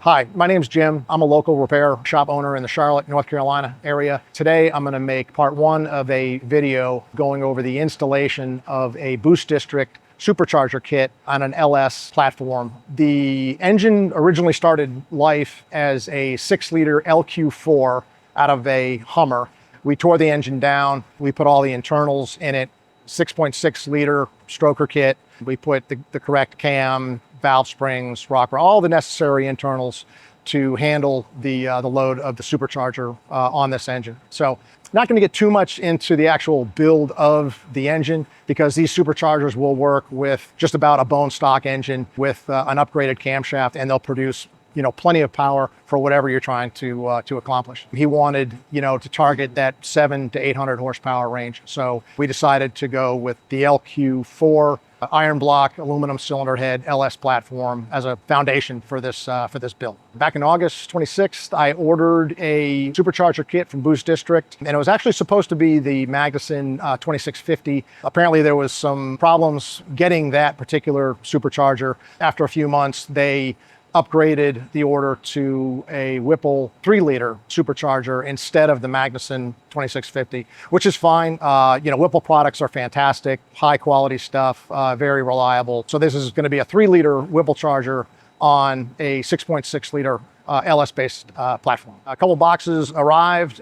Hi, my name's Jim. I'm a local repair shop owner in the Charlotte, North Carolina area. Today, I'm going to make part one of a video going over the installation of a boost district supercharger kit on an LS platform. The engine originally started life as a 6-liter LQ4 out of a Hummer. We tore the engine down. We put all the internals in it, 6.6-liter stroker kit. We put the correct cam, valve springs, rocker, all the necessary internals to handle the load of the supercharger on this engine. So not going to get too much into the actual build of the engine because these superchargers will work with just about a bone stock engine with an upgraded camshaft, and they'll produce plenty of power for whatever you're trying to accomplish. He wanted, to target that 700 to 800 horsepower range. So we decided to go with the LQ4 iron block aluminum cylinder head LS platform as a foundation for this build. Back in August 26th, I ordered a supercharger kit from Boost District, and it was actually supposed to be the Magnuson 2650. Apparently there was some problems getting that particular supercharger. After a few months, they upgraded the order to a Whipple 3-liter supercharger instead of the Magnuson 2650, which is fine. Whipple products are fantastic, high quality stuff, very reliable. So this is going to be a 3-liter Whipple charger on a 6.6-liter LS-based platform. A couple boxes arrived.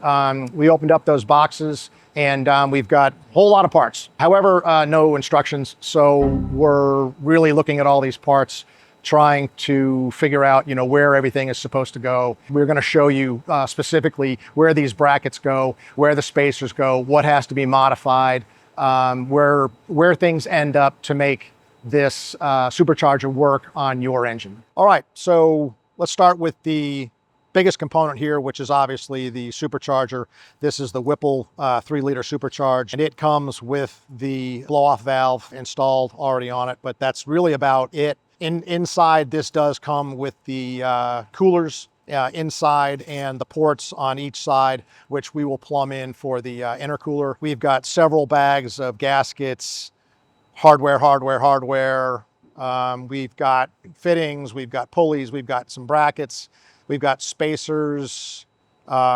We opened up those boxes, and we've got a whole lot of parts. However, no instructions. So we're really looking at all these parts, trying to figure out, where everything is supposed to go. We're going to show you specifically where these brackets go, where the spacers go, what has to be modified, where things end up to make this supercharger work on your engine. All right, so let's start with the biggest component here, which is obviously the supercharger. This is the Whipple 3-liter supercharge, and it comes with the blow-off valve installed already on it, but that's really about it. Inside, this does come with the coolers inside and the ports on each side, which we will plumb in for the intercooler. We've got several bags of gaskets, hardware. We've got fittings, we've got pulleys, we've got some brackets, we've got spacers,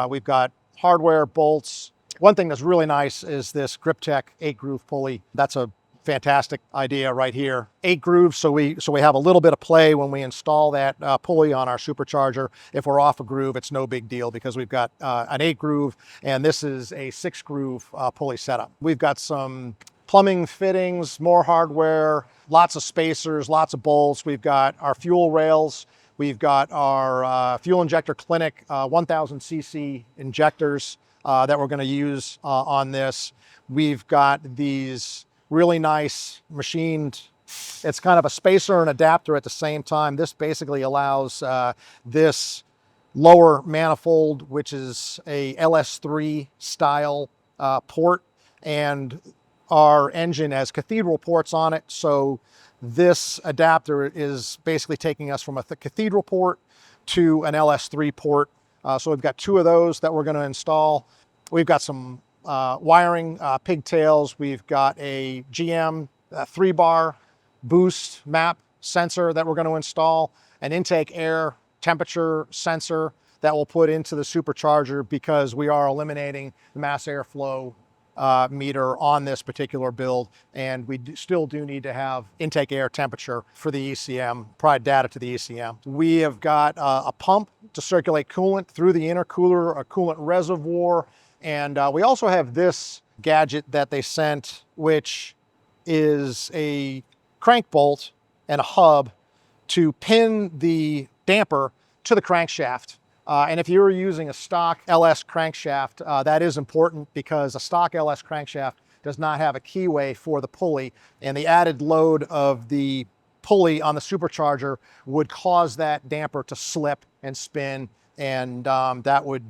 we've got hardware, bolts. One thing that's really nice is this GripTech 8-groove pulley. That's a fantastic idea right here. 8 grooves, so we have a little bit of play when we install that pulley on our supercharger. If we're off a groove, it's no big deal because we've got an 8 groove, and this is a 6 groove pulley setup. We've got some plumbing fittings, more hardware, lots of spacers, lots of bolts. We've got our fuel rails. We've got our fuel injector clinic 1000cc injectors that we're going to use on this. We've got these really nice machined, it's kind of a spacer and adapter at the same time. This basically allows this lower manifold, which is a LS3 style port, and our engine has cathedral ports on it. So this adapter is basically taking us from a cathedral port to an LS3 port. So we've got 2 of those that we're going to install. We've got some wiring, pigtails. We've got a GM 3-bar boost map sensor that we're going to install, an intake air temperature sensor that we'll put into the supercharger because we are eliminating the mass airflow meter on this particular build, and we still do need to have intake air temperature for the ECM, provide data to the ECM. We have got a pump to circulate coolant through the intercooler, a coolant reservoir, and we also have this gadget that they sent, which is a crank bolt and a hub to pin the damper to the crankshaft. And if you're using a stock LS crankshaft, that is important because a stock LS crankshaft does not have a keyway for the pulley, and the added load of the pulley on the supercharger would cause that damper to slip and spin, and that would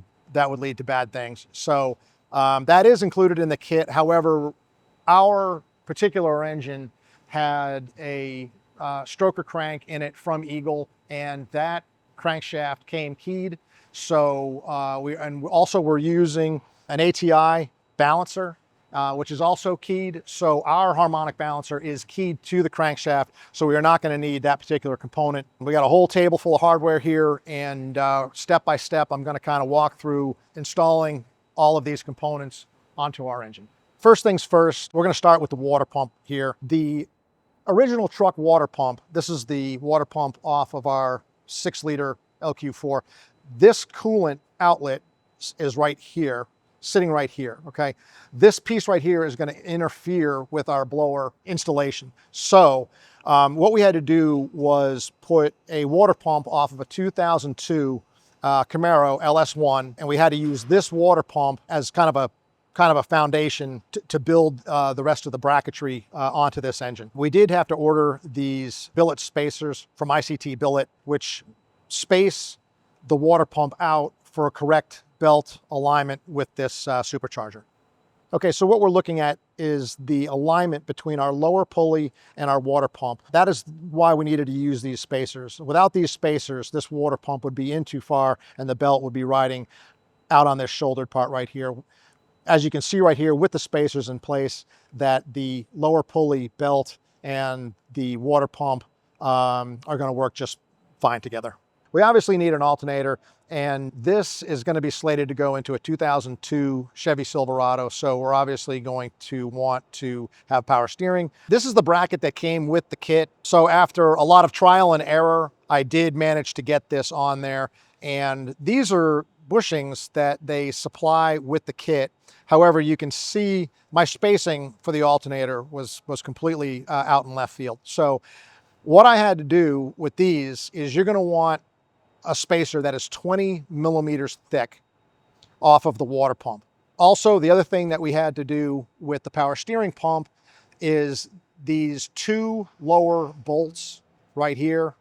lead to bad things. So that is included in the kit. However, our particular engine had a stroker crank in it from Eagle, and that crankshaft came keyed. So we're using an ATI balancer which is also keyed. So our harmonic balancer is keyed to the crankshaft, so we are not going to need that particular component. We got a whole table full of hardware here, and step by step, I'm going to kind of walk through installing all of these components onto our engine. First things first, we're going to start with the water pump here. The original truck water pump, this is the water pump off of our 6-liter LQ4. This coolant outlet is right here, sitting right here, okay? This piece right here is going to interfere with our blower installation. So what we had to do was put a water pump off of a 2002 Camaro LS1, and we had to use this water pump as kind of a foundation to build the rest of the bracketry onto this engine. We did have to order these billet spacers from ICT Billet, which space the water pump out for a correct belt alignment with this supercharger. Okay, so what we're looking at is the alignment between our lower pulley and our water pump. That is why we needed to use these spacers. Without these spacers, this water pump would be in too far and the belt would be riding out on this shouldered part right here. As you can see right here with the spacers in place, that the lower pulley belt and the water pump are going to work just fine together. We obviously need an alternator, and this is going to be slated to go into a 2002 Chevy Silverado, so we're obviously going to want to have power steering. This is the bracket that came with the kit, so after a lot of trial and error, I did manage to get this on there, and these are bushings that they supply with the kit. However, you can see my spacing for the alternator was completely out in left field. So what I had to do with these is you're going to want a spacer that is 20 millimeters thick off of the water pump. Also, the other thing that we had to do with the power steering pump is these two lower bolts right here.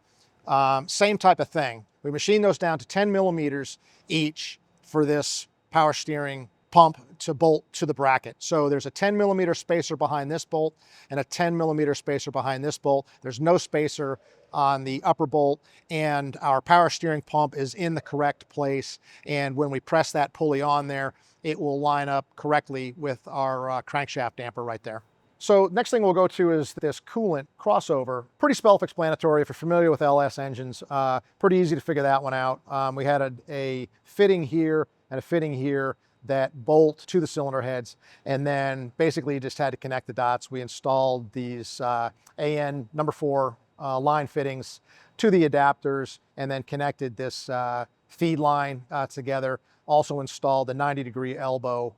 Same type of thing. We machined those down to 10 millimeters each for this power steering pump to bolt to the bracket. So there's a 10 millimeter spacer behind this bolt and a 10 millimeter spacer behind this bolt. There's no spacer on the upper bolt, and our power steering pump is in the correct place. And when we press that pulley on there, it will line up correctly with our crankshaft damper right there. So next thing we'll go to is this coolant crossover. Pretty self-explanatory if you're familiar with LS engines. Pretty easy to figure that one out. We had a fitting here and a fitting here that bolt to the cylinder heads, and then basically just had to connect the dots. We installed these AN number 4 line fittings to the adapters, and then connected this feed line together. Also installed the 90-degree elbow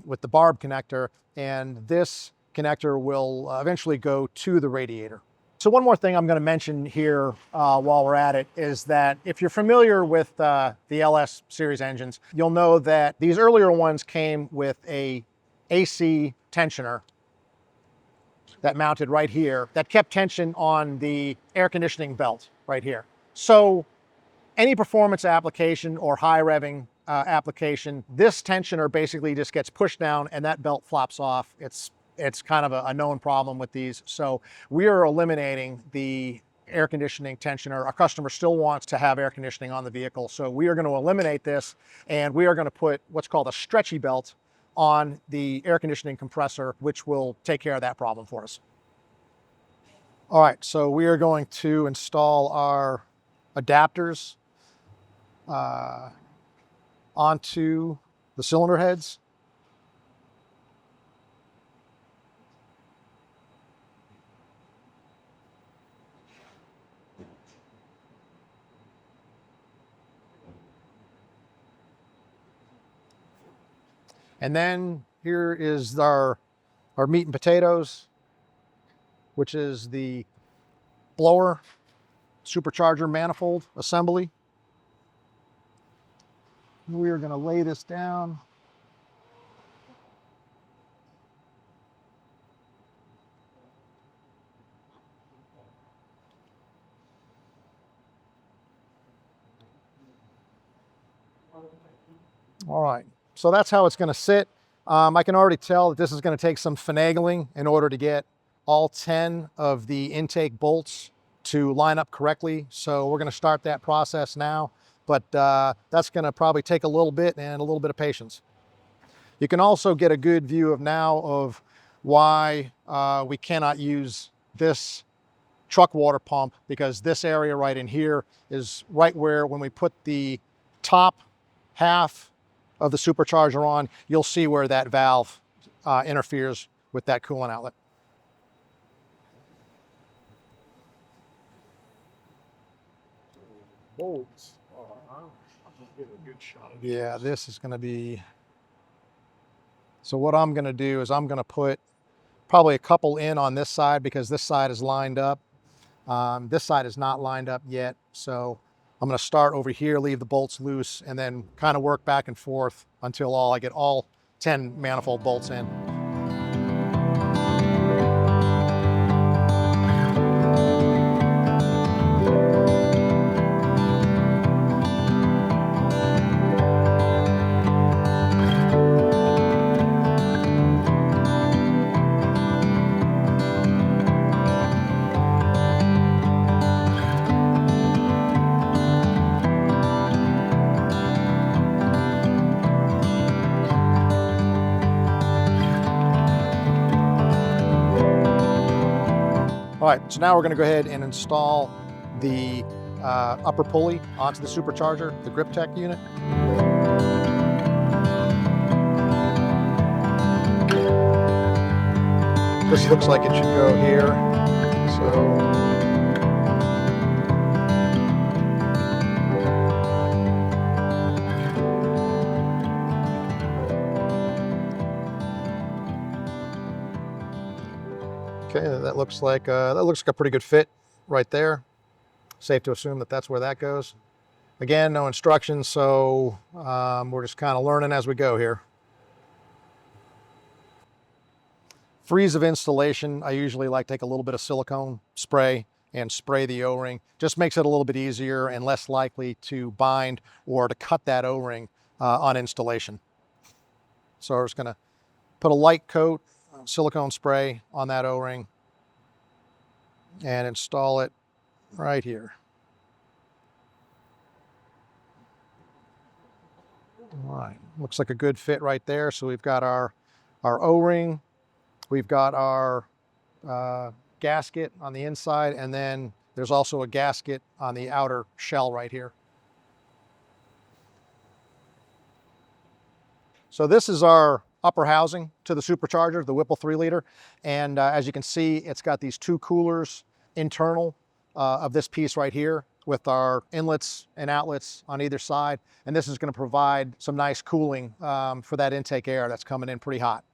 with the barb connector, and this connector will eventually go to the radiator. So one more thing I'm going to mention here while we're at it is that if you're familiar with the LS series engines, you'll know that these earlier ones came with a AC tensioner that mounted right here that kept tension on the air conditioning belt right here. So any performance application or high revving application, this tensioner basically just gets pushed down and that belt flops off. It's kind of a known problem with these. So we are eliminating the air conditioning tensioner. Our customer still wants to have air conditioning on the vehicle. So we are going to eliminate this, and we are going to put what's called a stretchy belt on the air conditioning compressor, which will take care of that problem for us. All right, so we are going to install our adapters onto the cylinder heads. And then here is our meat and potatoes, which is the blower supercharger manifold assembly. We are going to lay this down. All right, so that's how it's going to sit. I can already tell that this is going to take some finagling in order to get all 10 of the intake bolts to line up correctly. So we're going to start that process now, but that's going to probably take a little bit and a little bit of patience. You can also get a good view of now of why we cannot use this truck water pump, because this area right in here is right where, when we put the top half of the supercharger on, you'll see where that valve interferes with that coolant outlet. Bolts. Get a good shot. Yeah, this is going to be. So what I'm going to do is I'm going to put probably a couple in on this side, because this side is lined up. This side is not lined up yet. So I'm going to start over here, leave the bolts loose, and then kind of work back and forth until I get all 10 manifold bolts in. All right, so now we're going to go ahead and install the upper pulley onto the supercharger, the grip tech unit. This looks like it should go here. Okay, that looks like a pretty good fit right there. Safe to assume that that's where that goes. Again, no instructions, so we're just kind of learning as we go here. For ease of installation, I usually like to take a little bit of silicone spray and spray the O-ring. Just makes it a little bit easier and less likely to bind or to cut that O-ring on installation. So we're just going to put a light coat silicone spray on that O-ring and install it right here. All right, looks like a good fit right there. So we've got our O-ring, we've got our gasket on the inside, and then there's also a gasket on the outer shell right here. So this is our upper housing to the supercharger, the Whipple 3-liter. And as you can see, it's got these two coolers internal of this piece right here, with our inlets and outlets on either side. And this is going to provide some nice cooling for that intake air that's coming in pretty hot.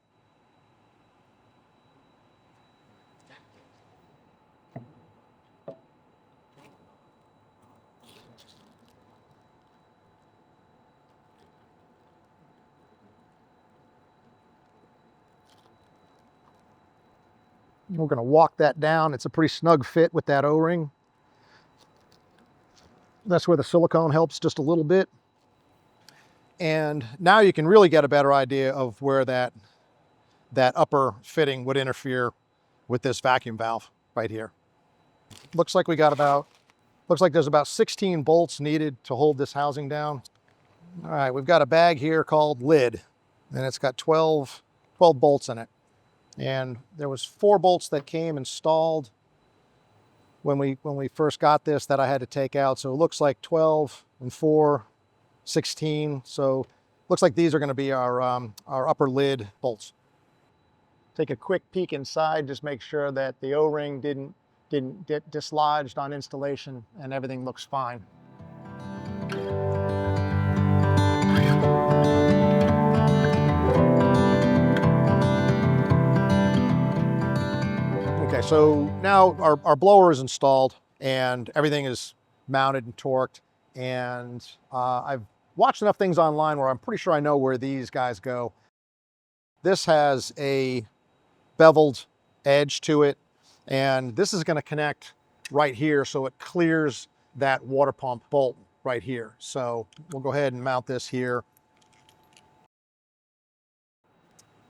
We're going to walk that down. It's a pretty snug fit with that O-ring. That's where the silicone helps just a little bit. And now you can really get a better idea of where that upper fitting would interfere with this vacuum valve right here. Looks like there's about 16 bolts needed to hold this housing down. All right, we've got a bag here called lid, and it's got 12 bolts in it. And there was 4 bolts that came installed when we first got this that I had to take out. So it looks like 12 and 4, 16. So looks like these are going to be our upper lid bolts. Take a quick peek inside, just make sure that the O-ring didn't get dislodged on installation and everything looks fine. Okay, so now our blower is installed and everything is mounted and torqued, and I've watched enough things online where I'm pretty sure I know where these guys go. This has a beveled edge to it, and this is going to connect right here so it clears that water pump bolt right here. So we'll go ahead and mount this here.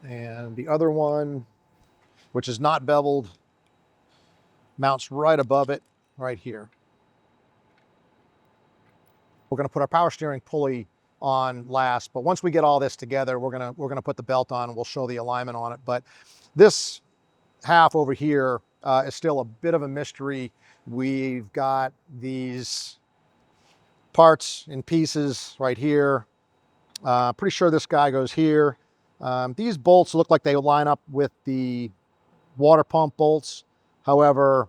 And the other one, which is not beveled, mounts right above it, right here. We're going to put our power steering pulley on last. But once we get all this together, we're gonna put the belt on and we'll show the alignment on it. But this half over here is still a bit of a mystery. We've got these parts in pieces right here. Pretty sure this guy goes here. These bolts look like they line up with the water pump bolts. However,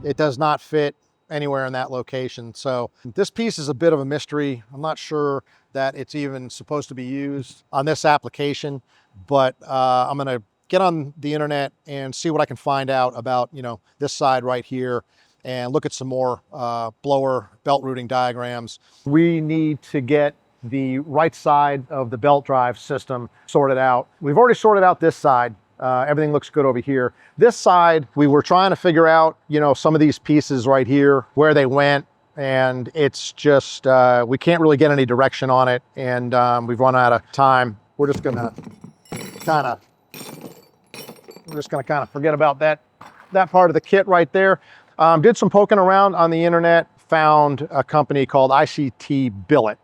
it does not fit anywhere in that location. So this piece is a bit of a mystery. I'm not sure that it's even supposed to be used on this application, but I'm gonna get on the internet and see what I can find out about, you know, this side right here, and look at some more blower belt routing diagrams. We need to get the right side of the belt drive system sorted out. We've already sorted out this side. Everything looks good over here. This side, we were trying to figure out, you know, some of these pieces right here, where they went, and it's just, we can't really get any direction on it, and we've run out of time. We're just gonna kind of forget about that part of the kit right there. Did some poking around on the internet, found a company called ICT Billet.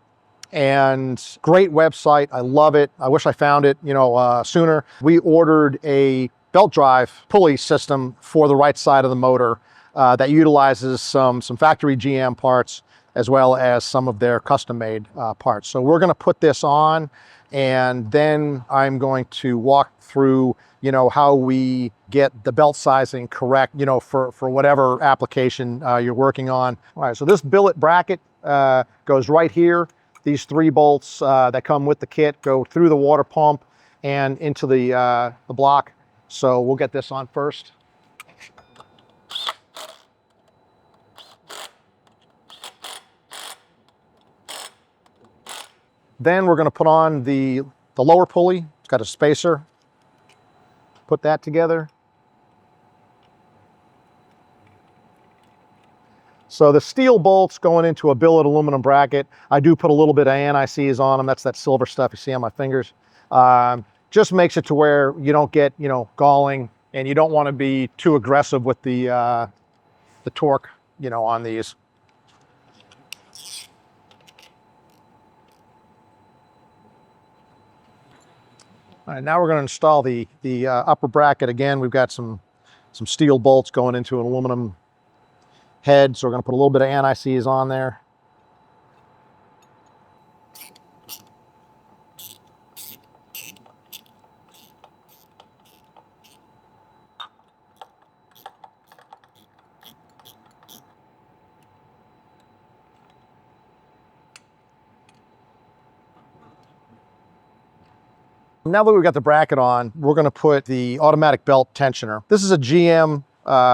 And great website, I love it. I wish I found it, you know, sooner. We ordered a belt drive pulley system for the right side of the motor that utilizes some factory GM parts as well as some of their custom-made parts. So we're gonna put this on, and then I'm going to walk through, you know, how we get the belt sizing correct, you know, for whatever application you're working on. All right, so this billet bracket goes right here. These 3 bolts that come with the kit go through the water pump and into the block. So we'll get this on first. Then we're going to put on the lower pulley. It's got a spacer. Put that together. So the steel bolts going into a billet aluminum bracket, I do put a little bit of anti-seize on them. That's that silver stuff you see on my fingers. Just makes it to where you don't get, you know, galling, and you don't want to be too aggressive with the torque, you know, on these. All right, now we're going to install the upper bracket again. We've got some steel bolts going into an aluminum head, so we're going to put a little bit of anti-seize on there. Now that we've got the bracket on, we're going to put the automatic belt tensioner. This is a GM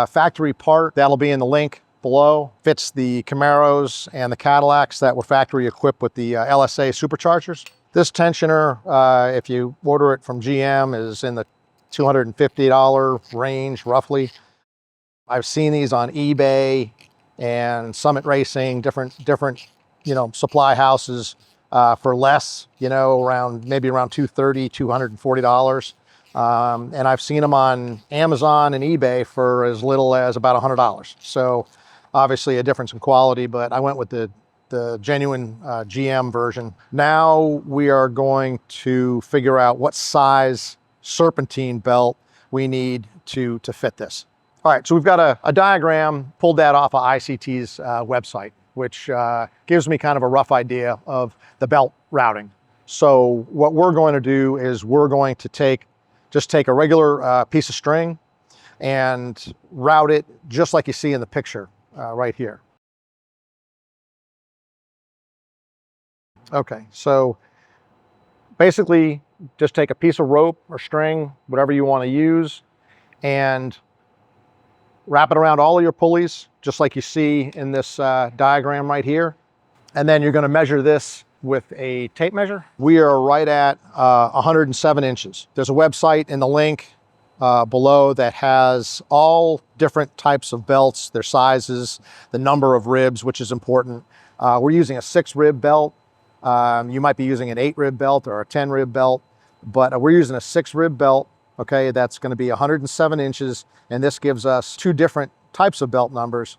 factory part that'll be in the link below. Fits the Camaros and the Cadillacs that were factory equipped with the LSA Superchargers. This tensioner, if you order it from GM, is in the $250 range, roughly. I've seen these on eBay and Summit Racing, different you know, supply houses for less, you know, maybe around $230, $240. And I've seen them on Amazon and eBay for as little as about $100. So obviously a difference in quality, but I went with the genuine GM version. Now we are going to figure out what size serpentine belt we need to fit this. All right, so we've got a diagram, pulled that off of ICT's website, which gives me kind of a rough idea of the belt routing. So what we're going to do is we're going to just take a regular piece of string and route it just like you see in the picture right here. Okay, so basically just take a piece of rope or string, whatever you want to use, and wrap it around all of your pulleys, just like you see in this diagram right here. And then you're going to measure this with a tape measure. We are right at 107 inches. There's a website in the link below that has all different types of belts, their sizes, the number of ribs, which is important. We're using a 6-rib belt. You might be using an 8-rib belt or a 10-rib belt, but we're using a 6-rib belt. Okay, that's going to be 107 inches, and this gives us 2 different types of belt numbers.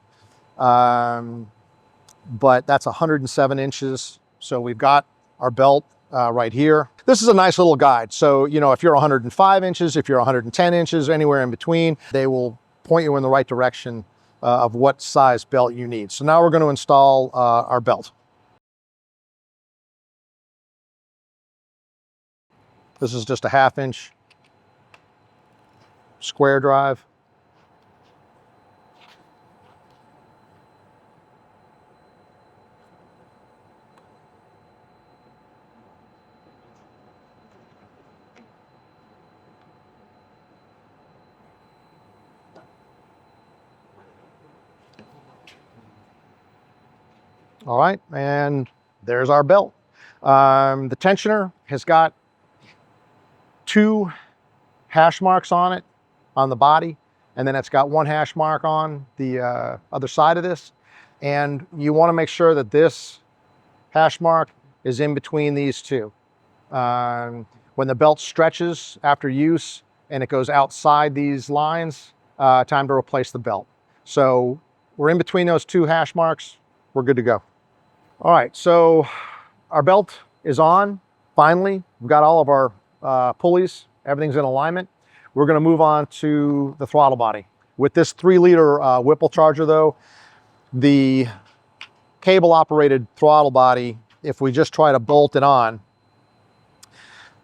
but that's 107 inches. So we've got our belt right here. This is a nice little guide. So, you know, if you're 105 inches, if you're 110 inches, anywhere in between, they will point you in the right direction of what size belt you need. So now we're going to install our belt. This is just a 1/2 inch square drive. All right, and there's our belt. The tensioner has got 2 hash marks on it on the body, and then it's got 1 hash mark on the other side of this. And you want to make sure that this hash mark is in between these 2. When the belt stretches after use and it goes outside these lines, time to replace the belt. So we're in between those 2 hash marks, we're good to go. All right, so our belt is on, finally. We've got all of our pulleys, everything's in alignment. We're gonna move on to the throttle body. With this 3-liter Whipple charger though, the cable operated throttle body, if we just try to bolt it on,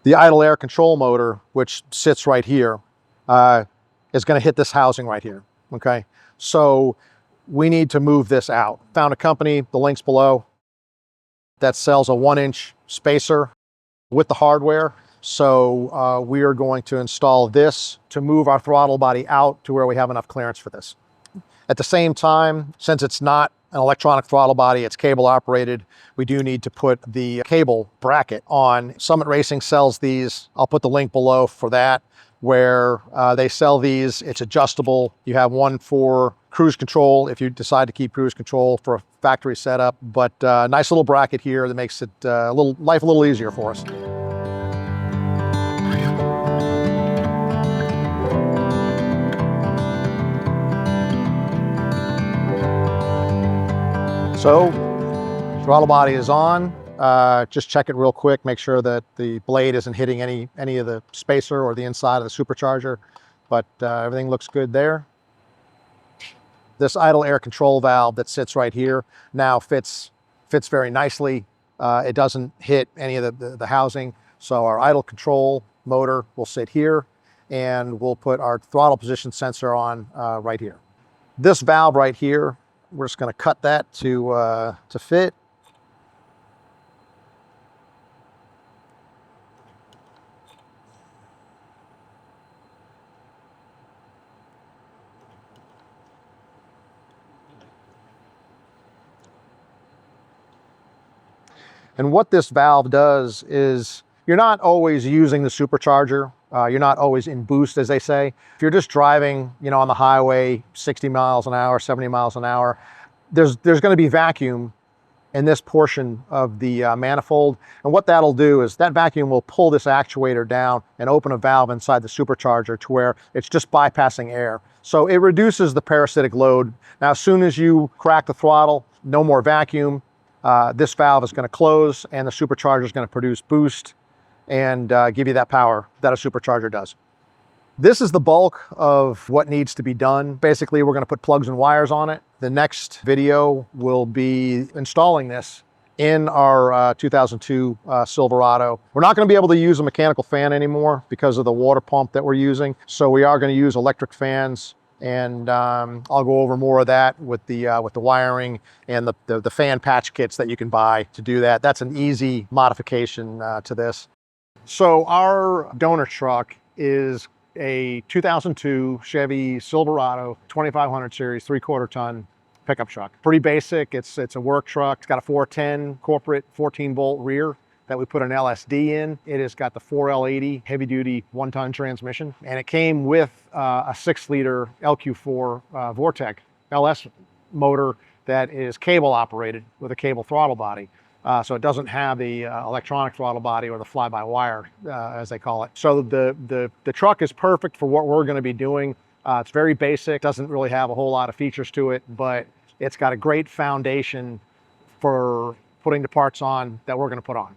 the idle air control motor, which sits right here, is gonna hit this housing right here, okay? So we need to move this out. Found a company, the link's below, that sells a 1-inch spacer with the hardware. So we are going to install this to move our throttle body out to where we have enough clearance for this. At the same time, since it's not an electronic throttle body, it's cable operated, we do need to put the cable bracket on. Summit Racing sells these. I'll put the link below for that, where they sell these. It's adjustable. You have one for cruise control if you decide to keep cruise control for a factory setup, but nice little bracket here that makes it life a little easier for us. So throttle body is on. Just check it real quick, make sure that the blade isn't hitting any of the spacer or the inside of the supercharger, but everything looks good there. This idle air control valve that sits right here now fits very nicely. It doesn't hit any of the housing. So our idle control motor will sit here, and we'll put our throttle position sensor on right here. This valve right here, we're just going to cut that to fit. And what this valve does is, you're not always using the supercharger. You're not always in boost, as they say. If you're just driving, you know, on the highway, 60 miles an hour, 70 miles an hour, there's going to be vacuum in this portion of the manifold. And what that'll do is that vacuum will pull this actuator down and open a valve inside the supercharger to where it's just bypassing air. So it reduces the parasitic load. Now, as soon as you crack the throttle, no more vacuum. This valve is going to close, and the supercharger is going to produce boost and give you that power that a supercharger does. This is the bulk of what needs to be done. Basically, we're going to put plugs and wires on it. The next video will be installing this in our 2002 Silverado. We're not going to be able to use a mechanical fan anymore because of the water pump that we're using. So we are going to use electric fans. And I'll go over more of that with the wiring and the fan patch kits that you can buy to do that. That's an easy modification to this. So our donor truck is a 2002 Chevy Silverado 2500 series 3/4 ton pickup truck. Pretty basic. It's a work truck. It's got a 410 corporate 14-volt rear that we put an LSD in. It has got the 4L80 heavy-duty 1-ton transmission, and it came with a 6-liter LQ4 Vortec LS motor that is cable operated with a cable throttle body. So it doesn't have the electronic throttle body or the fly-by-wire, as they call it. So the truck is perfect for what we're going to be doing. It's very basic, doesn't really have a whole lot of features to it, but it's got a great foundation for putting the parts on that we're going to put on.